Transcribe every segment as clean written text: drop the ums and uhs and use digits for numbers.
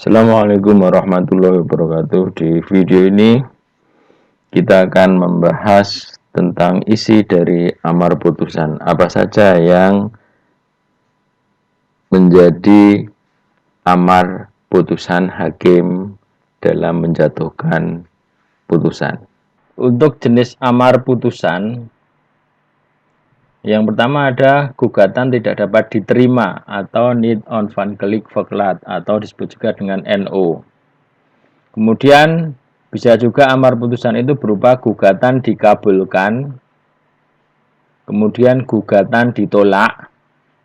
Assalamualaikum warahmatullahi wabarakatuh. Di video ini kita akan membahas tentang isi dari amar putusan. Apa saja yang menjadi amar putusan hakim dalam menjatuhkan putusan. Untuk jenis amar putusan, yang pertama ada gugatan tidak dapat diterima atau niet onafhankelijk verklaard atau disebut juga dengan NO. Kemudian bisa juga amar putusan itu berupa gugatan dikabulkan, kemudian gugatan ditolak.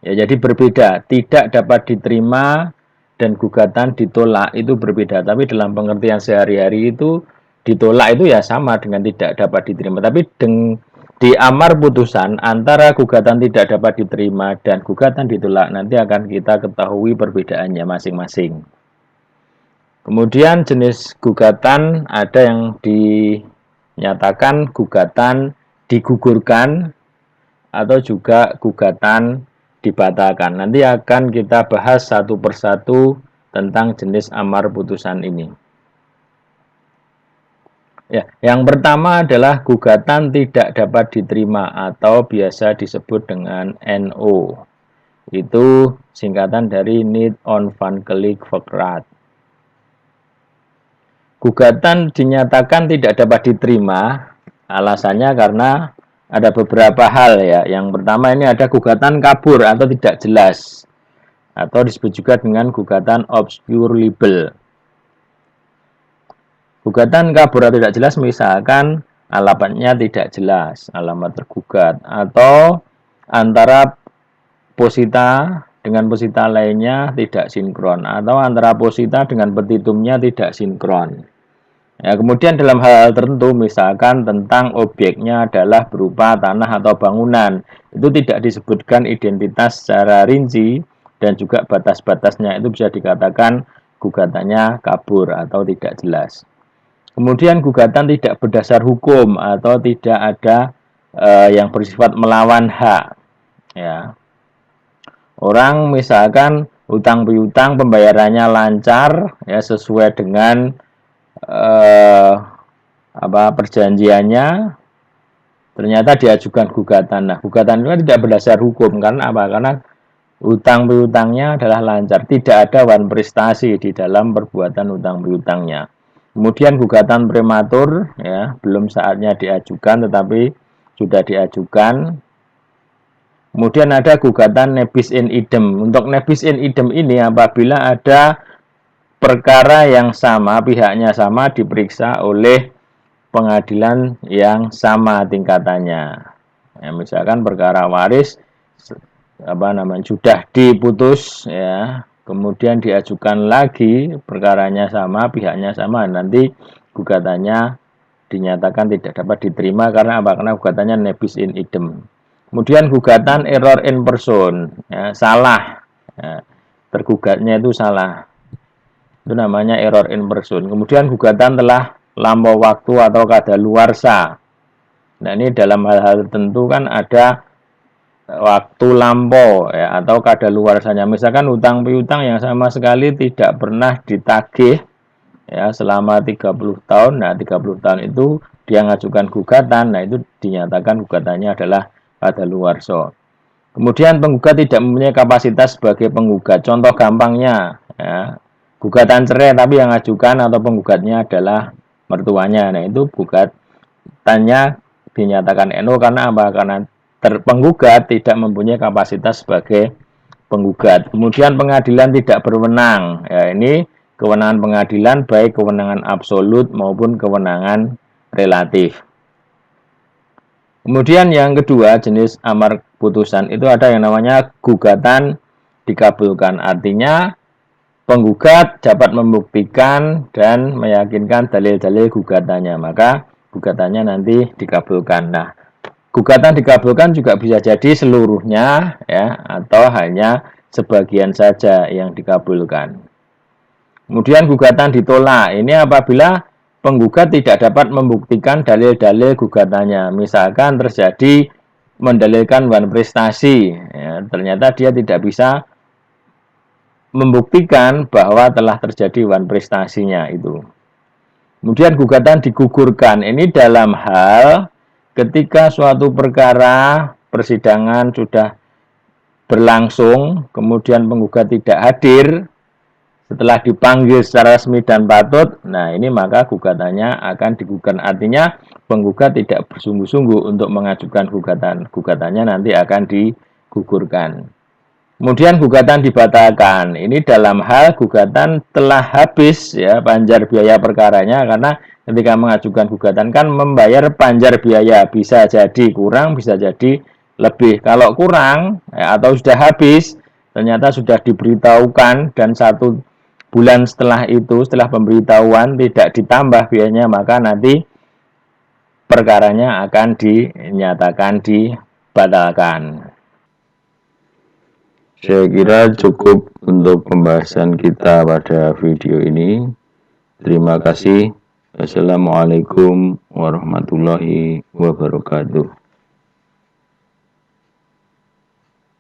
Ya, jadi berbeda, tidak dapat diterima dan gugatan ditolak itu berbeda. Tapi dalam pengertian sehari-hari itu ditolak itu ya sama dengan tidak dapat diterima. Tapi di amar putusan antara gugatan tidak dapat diterima dan gugatan ditolak nanti akan kita ketahui perbedaannya masing-masing. Kemudian jenis gugatan ada yang dinyatakan gugatan digugurkan atau juga gugatan dibatalkan. Nanti akan kita bahas satu persatu tentang jenis amar putusan ini. Ya, yang pertama adalah gugatan tidak dapat diterima atau biasa disebut dengan NO. Itu singkatan dari niet onafhankelijk verklaard. Gugatan dinyatakan tidak dapat diterima, alasannya karena ada beberapa hal ya. Yang pertama ini ada gugatan kabur atau tidak jelas, atau disebut juga dengan gugatan obscure libel. Gugatan kabur atau tidak jelas misalkan alamatnya tidak jelas, alamat tergugat, atau antara posita dengan posita lainnya tidak sinkron, atau antara posita dengan petitumnya tidak sinkron. Ya, kemudian dalam hal tertentu misalkan tentang objeknya adalah berupa tanah atau bangunan, itu tidak disebutkan identitas secara rinci dan juga batas-batasnya, itu bisa dikatakan gugatannya kabur atau tidak jelas. Kemudian gugatan tidak berdasar hukum atau tidak ada yang bersifat melawan hak. Ya. Orang misalkan utang piutang pembayarannya lancar ya sesuai dengan perjanjiannya, ternyata diajukan gugatan. Nah, gugatan itu tidak berdasar hukum karena apa? Karena utang piutangnya adalah lancar, tidak ada wan prestasi di dalam perbuatan utang piutangnya. Kemudian gugatan prematur ya, belum saatnya diajukan tetapi sudah diajukan. Kemudian ada gugatan nebis in idem. Untuk nebis in idem ini apabila ada perkara yang sama, pihaknya sama diperiksa oleh pengadilan yang sama tingkatannya. Ya, misalkan perkara waris sudah diputus ya, kemudian diajukan lagi, perkaranya sama, pihaknya sama, nanti gugatannya dinyatakan tidak dapat diterima karena apa? Karena gugatannya nebis in idem. Kemudian gugatan error in person, ya, salah, ya, tergugatnya itu salah, itu namanya error in person. Kemudian gugatan telah lampau waktu atau kadaluarsa. Nah, ini dalam hal-hal tertentu kan ada waktu lampau ya, atau kadaluarsanya. Misalkan utang piutang yang sama sekali tidak pernah ditagih ya selama 30 tahun. Nah, 30 tahun itu dia mengajukan gugatan, nah itu dinyatakan gugatannya adalah kadaluarsa. Kemudian penggugat tidak mempunyai kapasitas sebagai penggugat. Contoh gampangnya ya, gugatan cerai tapi yang mengajukan atau penggugatnya adalah mertuanya. Nah, itu gugatannya dinyatakan NO karena apa? Karena penggugat tidak mempunyai kapasitas sebagai penggugat. Kemudian pengadilan tidak berwenang. Ya, ini kewenangan pengadilan baik kewenangan absolut maupun kewenangan relatif. Kemudian yang kedua jenis amar putusan itu ada yang namanya gugatan dikabulkan. Artinya penggugat dapat membuktikan dan meyakinkan dalil-dalil gugatannya, maka gugatannya nanti dikabulkan. Nah, gugatan dikabulkan juga bisa jadi seluruhnya ya atau hanya sebagian saja yang dikabulkan. Kemudian gugatan ditolak. Ini apabila penggugat tidak dapat membuktikan dalil-dalil gugatannya. Misalkan terjadi mendalilkan wan prestasi, ya, ternyata dia tidak bisa membuktikan bahwa telah terjadi wan prestasinya itu. Kemudian gugatan digugurkan. Ini dalam hal ketika suatu perkara persidangan sudah berlangsung, kemudian penggugat tidak hadir, setelah dipanggil secara resmi dan patut, nah ini maka gugatannya akan digugurkan. Artinya penggugat tidak bersungguh-sungguh untuk mengajukan gugatan. Gugatannya nanti akan digugurkan. Kemudian gugatan dibatalkan. Ini dalam hal gugatan telah habis ya panjar biaya perkaranya, karena ketika mengajukan gugatan kan membayar panjar biaya, bisa jadi kurang, bisa jadi lebih. Kalau kurang atau sudah habis, ternyata sudah diberitahukan dan 1 bulan setelah itu, setelah pemberitahuan tidak ditambah biayanya, maka nanti perkaranya akan dinyatakan dibatalkan. Saya kira cukup untuk pembahasan kita pada video ini. Terima kasih. Assalamualaikum warahmatullahi wabarakatuh.